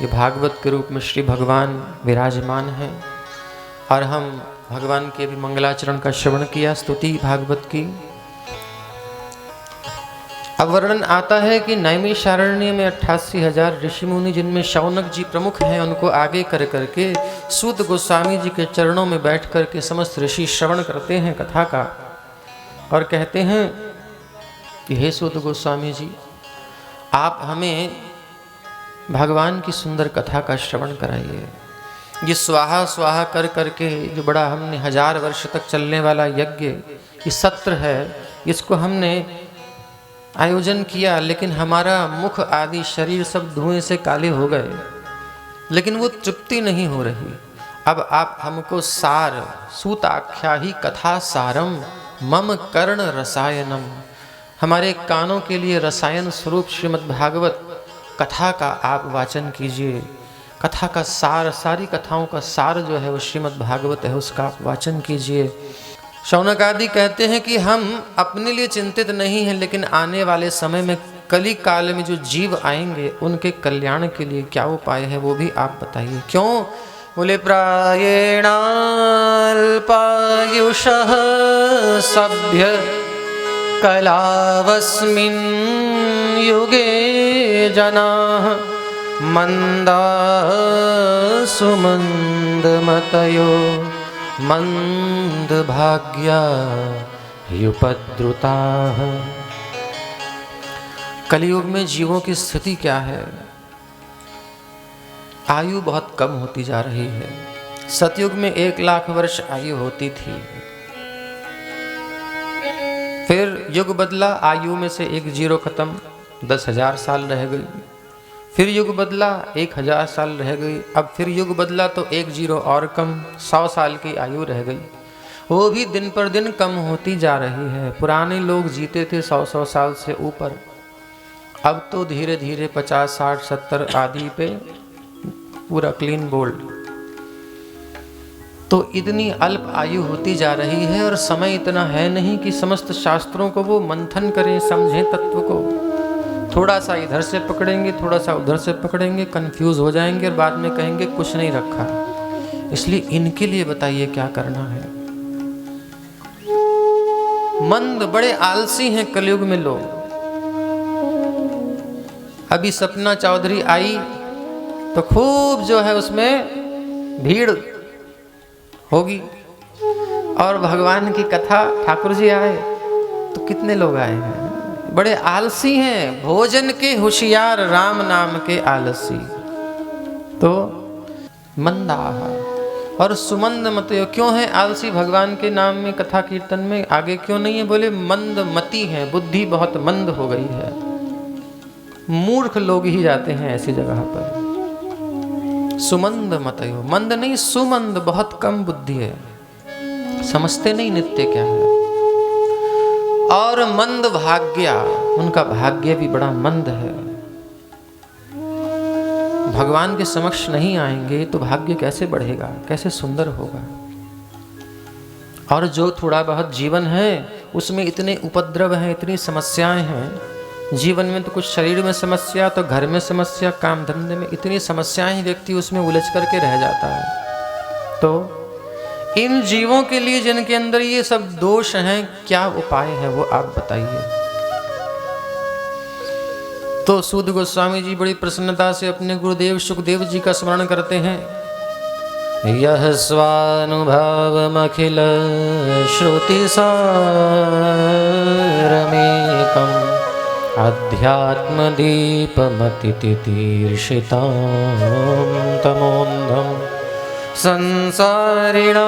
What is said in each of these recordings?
ये भागवत के रूप में श्री भगवान विराजमान हैं और हम भगवान के भी मंगलाचरण का श्रवण किया, स्तुति भागवत की। अब वर्णन आता है कि नैमिषारण्य में 88,000 ऋषि मुनि, जिनमें शौनक जी प्रमुख हैं, उनको आगे कर करके सूत गोस्वामी जी के चरणों में बैठ करके समस्त ऋषि श्रवण करते हैं कथा का और कहते हैं कि हे सूत गोस्वामी जी, आप हमें भगवान की सुंदर कथा का श्रवण कराइए। ये स्वाहा स्वाहा कर करके जो बड़ा हमने 1000 वर्ष तक चलने वाला यज्ञ, ये सत्र है, इसको हमने आयोजन किया, लेकिन हमारा मुख आदि शरीर सब धुएं से काले हो गए, लेकिन वो तृप्ति नहीं हो रही। अब आप हमको सार, सूताख्या ही कथा सारम मम कर्ण रसायनम, हमारे कानों के लिए रसायन स्वरूप श्रीमद् भागवत कथा का आप वाचन कीजिए। कथा का सार, सारी कथाओं का सार जो है वो श्रीमद् भागवत है, उसका आप वाचन कीजिए। शौनक आदि कहते हैं कि हम अपने लिए चिंतित नहीं हैं, लेकिन आने वाले समय में कली काल में जो जीव आएंगे उनके कल्याण के लिए क्या उपाय है वो भी आप बताइए। क्यों? बोले प्रायेणाल्पायुषः सभ्य कलावस्मिन् युगे जनाः मंदा सुमंदमतयो मंद भाग्या युपद्रुताः। कलयुग में जीवों की स्थिति क्या है? आयु बहुत कम होती जा रही है। सतयुग में 1,00,000 वर्ष आयु होती थी, फिर युग बदला, आयु में से एक जीरो खत्म, 10,000 साल रह गई। फिर युग बदला, 1,000 साल रह गई। अब फिर युग बदला तो एक जीरो और कम, 100 साल की आयु रह गई। वो भी दिन पर दिन कम होती जा रही है। पुराने लोग जीते थे 100-100 साल से ऊपर, अब तो धीरे धीरे 50, 60, 70 आदि पे पूरा क्लीन बोल्ड। तो इतनी अल्प आयु होती जा रही है और समय इतना है नहीं कि समस्त शास्त्रों को वो मंथन करें, समझें तत्व को। थोड़ा सा इधर से पकड़ेंगे, थोड़ा सा उधर से पकड़ेंगे, कंफ्यूज हो जाएंगे और बाद में कहेंगे कुछ नहीं रखा। इसलिए इनके लिए बताइए क्या करना है। मंद, बड़े आलसी हैं कलयुग में लोग। अभी सपना चौधरी आई तो खूब जो है उसमें भीड़ होगी, और भगवान की कथा, ठाकुर जी आए तो कितने लोग आए हैं। बड़े आलसी हैं, भोजन के होशियार, राम नाम के आलसी। तो मंदाह और सुमंद मत क्यों है आलसी भगवान के नाम में, कथा कीर्तन में? आगे क्यों नहीं है? बोले मंद मति है, बुद्धि बहुत मंद हो गई है। मूर्ख लोग ही जाते हैं ऐसी जगह पर। सुमंद मतयो, मंद नहीं सुमंद, बहुत कम बुद्धि है, समझते नहीं नित्य क्या है। और मंद भाग्या, उनका भाग्य भी बड़ा मंद है। भगवान के समक्ष नहीं आएंगे तो भाग्य कैसे बढ़ेगा, कैसे सुंदर होगा। और जो थोड़ा बहुत जीवन है उसमें इतने उपद्रव हैं, इतनी समस्याएं हैं। जीवन में तो कुछ शरीर में समस्या, तो घर में समस्या, काम धंधे में इतनी समस्याएं ही, व्यक्ति उसमें उलझ करके रह जाता है। तो इन जीवों के लिए जिनके अंदर ये सब दोष हैं, क्या उपाय है वो आप बताइए। तो सूत गोस्वामी जी बड़ी प्रसन्नता से अपने गुरुदेव सुखदेव जी का स्मरण करते हैं। यह स्वानुभवमखिल श्रुति सारमेकम् अध्यात्मदीपमतितितीर्षितां तमोन्धं संसारिणां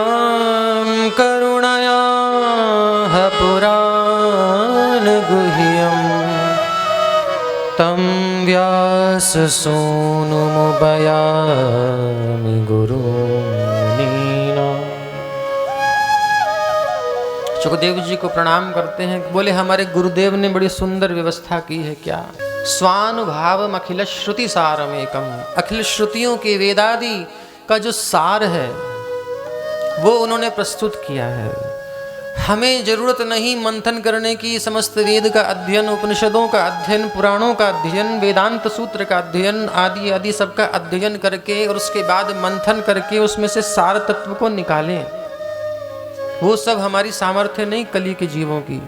करुणयाः पुराणगुह्यं तं व्याससूनुमुपयामि गुरुमुनीना। सुखदेव जी को प्रणाम करते हैं। बोले हमारे गुरुदेव ने बड़ी सुंदर व्यवस्था की है। क्या? स्वानुभावम अखिल श्रुति सारमेकम, अखिल श्रुतियों के वेदादि का जो सार है वो उन्होंने प्रस्तुत किया है। हमें जरूरत नहीं मंथन करने की, समस्त वेद का अध्ययन, उपनिषदों का अध्ययन, पुराणों का अध्ययन, वेदांत सूत्र का अध्ययन आदि आदि सबका अध्ययन करके और उसके बाद मंथन करके उसमें से सार तत्व को निकालें। वो सब हमारी सामर्थ्य नहीं कली के जीवों की।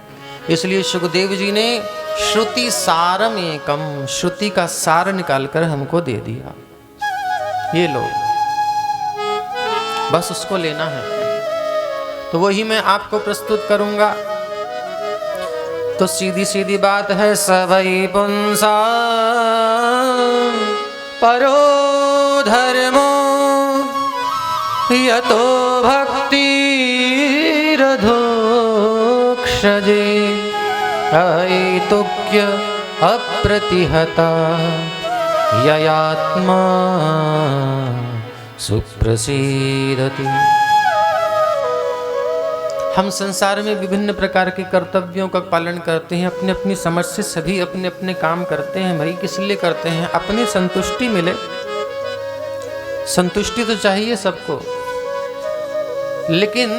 इसलिए सुखदेव जी ने श्रुति सारम एकम, श्रुति का सार निकालकर हमको दे दिया। ये लो, बस उसको लेना है। तो वही मैं आपको प्रस्तुत करूंगा। तो सीधी सीधी बात है, सवै पुंसा परो धर्मो यतो भक्ति रधोक्षजे अहेतुक्य अप्रतिहता ययात्मा सुप्रसीदति। हम संसार में विभिन्न प्रकार के कर्तव्यों का पालन करते हैं, अपनी अपनी समझ से सभी अपने अपने काम करते हैं। भाई किस लिए करते हैं? अपनी संतुष्टि मिले। संतुष्टि तो चाहिए सबको, लेकिन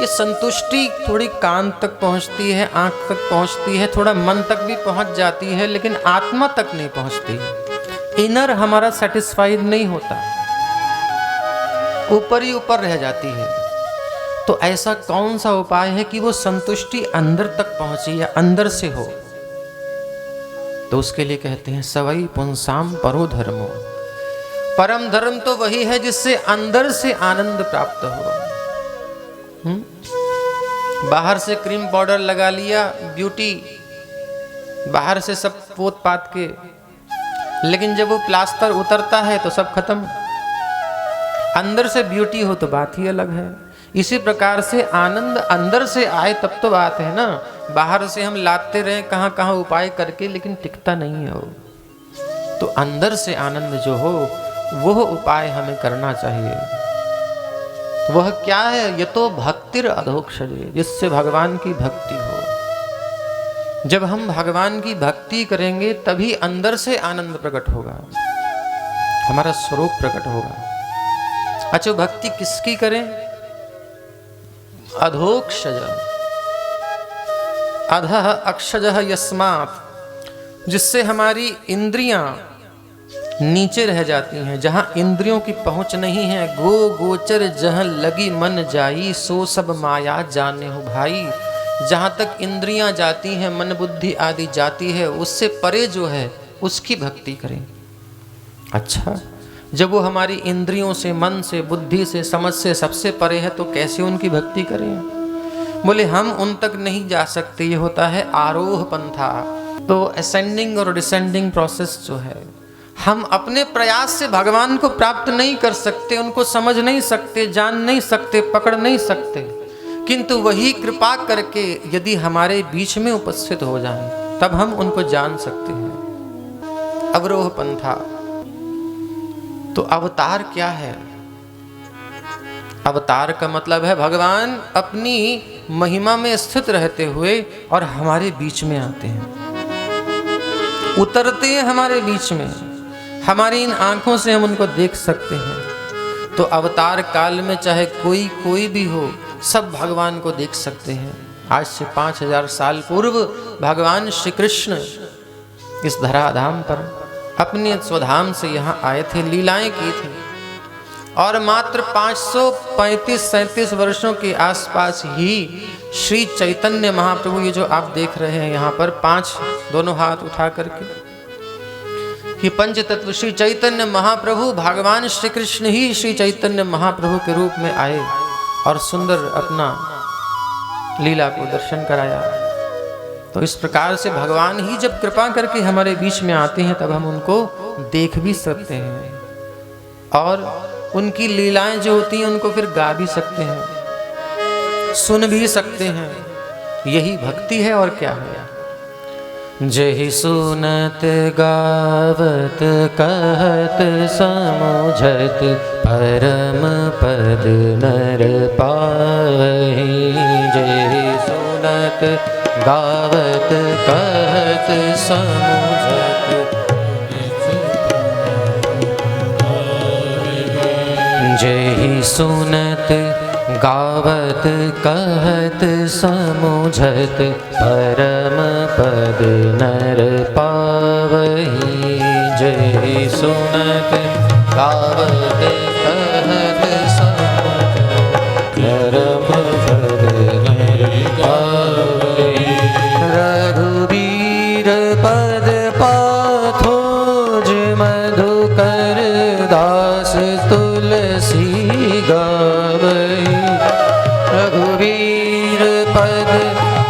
ये संतुष्टि थोड़ी कान तक पहुंचती है, आंख तक पहुंचती है, थोड़ा मन तक भी पहुंच जाती है, लेकिन आत्मा तक नहीं पहुंचती। इनर हमारा सेटिस्फाइड नहीं होता, ऊपर ही ऊपर रह जाती है। तो ऐसा कौन सा उपाय है कि वो संतुष्टि अंदर तक पहुंचे या अंदर से हो? तो उसके लिए कहते हैं सवै पुंसाम परो धर्मो। परम धर्म तो वही है जिससे अंदर से आनंद प्राप्त हो। बाहर से क्रीम पाउडर लगा लिया, ब्यूटी बाहर से सब पोत पात के, लेकिन जब वो प्लास्टर उतरता है तो सब खत्म। अंदर से ब्यूटी हो तो बात ही अलग है। इसी प्रकार से आनंद अंदर से आए तब तो बात है ना। बाहर से हम लाते रहे कहाँ कहाँ उपाय करके, लेकिन टिकता नहीं है वो। तो अंदर से आनंद जो हो वह उपाय हमें करना चाहिए। वह क्या है? ये तो भक्तिर अधोक्षजे, जिससे भगवान की भक्ति हो। जब हम भगवान की भक्ति करेंगे तभी अंदर से आनंद प्रकट होगा, हमारा स्वरूप प्रकट होगा। अच्छा, भक्ति किसकी करें? अधोक्षज, अधः अक्षजः यस्मात्, जिससे हमारी इंद्रियां नीचे रह जाती हैं, जहां इंद्रियों की पहुंच नहीं है। गो गोचर जहां लगी मन जाई, सो सब माया जाने हो भाई। जहां तक इंद्रियां जाती हैं, मन बुद्धि आदि जाती है, उससे परे जो है उसकी भक्ति करें। अच्छा, जब वो हमारी इंद्रियों से, मन से, बुद्धि से, समझ से सबसे परे है तो कैसे उनकी भक्ति करें? बोले हम उन तक नहीं जा सकते। ये होता है आरोह पंथा। तो असेंडिंग और डिसेंडिंग प्रोसेस जो है, हम अपने प्रयास से भगवान को प्राप्त नहीं कर सकते, उनको समझ नहीं सकते, जान नहीं सकते, पकड़ नहीं सकते। किंतु वही कृपा करके यदि हमारे बीच में उपस्थित हो जाएं, तब हम उनको जान सकते हैं। अवरोह पंथा। तो अवतार क्या है? अवतार का मतलब है भगवान अपनी महिमा में स्थित रहते हुए और हमारे बीच में आते हैं, उतरते हैं हमारे बीच में। हमारी इन आंखों से हम उनको देख सकते हैं। तो अवतार काल में चाहे कोई भी हो, सब भगवान को देख सकते हैं। आज से 5000 साल पूर्व भगवान श्री कृष्ण इस धराधाम पर अपने स्वधाम से यहाँ आए थे, लीलाएं की थी, और मात्र 535-37 वर्षों के आसपास ही श्री चैतन्य महाप्रभु, ये जो आप देख रहे हैं यहाँ पर 5 दोनों हाथ उठा करके, ये पंच तत्व श्री चैतन्य महाप्रभु, भगवान श्री कृष्ण ही श्री चैतन्य महाप्रभु के रूप में आए और सुंदर अपना लीला को दर्शन कराया। तो इस प्रकार से भगवान ही जब कृपा करके हमारे बीच में आते हैं, तब हम उनको देख भी सकते हैं और उनकी लीलाएं जो होती हैं उनको फिर गा भी सकते हैं, सुन भी सकते हैं। यही भक्ति है और क्या है। जहि सुनत गावत कहत समुझत, परम पद नर पावहि। जहि सुनत गावत कहत समुझत, जहि सुनत गावत कहत समुझत परम पद नर पावही। जय सुनत गावत कहत समुझत परम पद नर पावही। रघुवीर पद पाथोज मधुकर दास तुलसी गावई। रघुवीर पद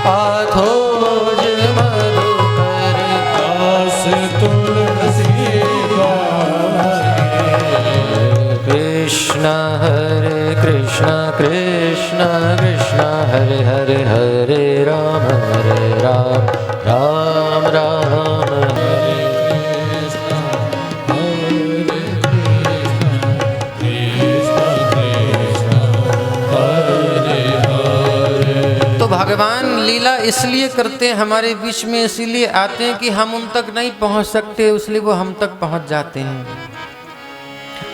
पाथोज मधुकर दास तुलसी गावई। कृष्ण हरे कृष्ण कृष्ण कृष्ण हरे हरे हरे राम राम राम हरे भगवान लीला इसलिए करते हैं हमारे बीच में, इसीलिए आते हैं कि हम उन तक नहीं पहुंच सकते, इसलिए वो हम तक पहुंच जाते हैं।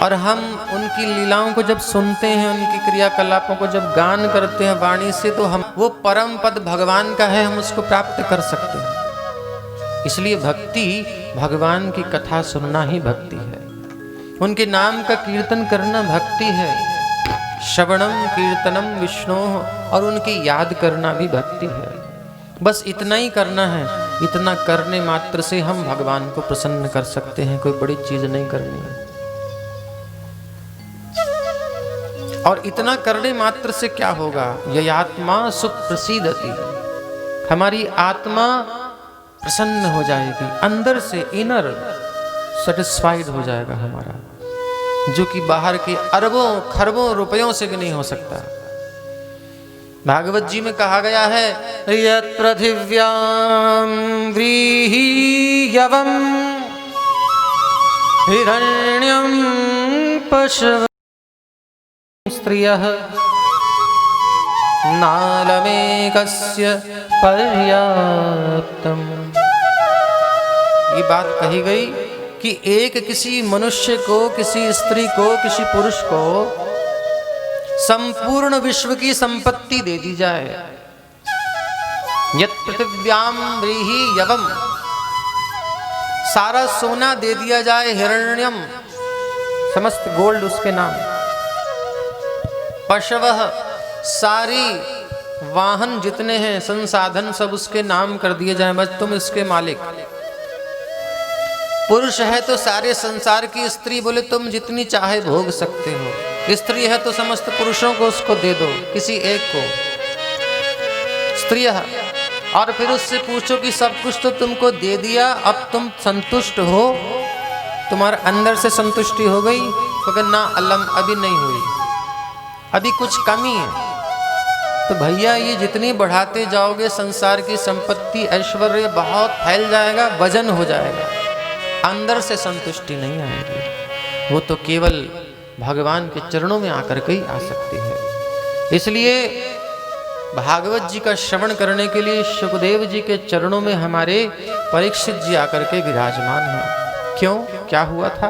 और हम उनकी लीलाओं को जब सुनते हैं, उनकी क्रियाकलापों को जब गान करते हैं वाणी से, तो हम वो परम पद भगवान का है, हम उसको प्राप्त कर सकते हैं। इसलिए भक्ति, भगवान की कथा सुनना ही भक्ति है। उनके नाम का कीर्तन करना भक्ति है। श्रवणम कीर्तनम विष्णु, और उनकी याद करना भी भक्ति है। बस इतना ही करना है। इतना करने मात्र से हम भगवान को प्रसन्न कर सकते हैं, कोई बड़ी चीज नहीं करनी है। और इतना करने मात्र से क्या होगा? यह आत्मा सुप्रसीदति, हमारी आत्मा प्रसन्न हो जाएगी, अंदर से इनर सेटिस्फाइड हो जाएगा हमारा, जो कि बाहर के अरबों खरबों रुपयों से भी नहीं हो सकता। भागवत जी में कहा गया है, यत् पृथिव्यां व्रीह्यवम् हिरण्यं पशवन् स्त्रियः नालमेकस्य पर्याप्तम्। ये बात कही गई कि एक किसी मनुष्य को, किसी स्त्री को, किसी पुरुष को संपूर्ण विश्व की संपत्ति दे दी जाए। यत् पृथिव्यां व्रीह्यवम्, सारा सोना दे दिया जाए, हिरण्यम, समस्त गोल्ड उसके नाम, पशवः, सारी वाहन जितने हैं, संसाधन सब उसके नाम कर दिए जाए, बस तुम इसके मालिक। पुरुष है तो सारे संसार की, स्त्री बोले तुम जितनी चाहे भोग सकते हो। स्त्री है तो समस्त पुरुषों को उसको दे दो, किसी एक को। स्त्री है, और फिर उससे पूछो कि सब कुछ तो तुमको दे दिया, अब तुम संतुष्ट हो? तुम्हारे अंदर से संतुष्टि हो गई? तो ना अल्लम, अभी नहीं हुई, अभी कुछ कमी है। तो भैया ये जितनी बढ़ाते जाओगे संसार की संपत्ति, ऐश्वर्य बहुत फैल जाएगा, वजन हो जाएगा, अंदर से संतुष्टि नहीं आएगी। वो तो केवल भगवान के चरणों में आकर के ही आ सकती है। इसलिए भागवत जी का श्रवण करने के लिए सुखदेव जी के चरणों में हमारे परीक्षित जी आकर के विराजमान हैं। क्यों? क्या हुआ था?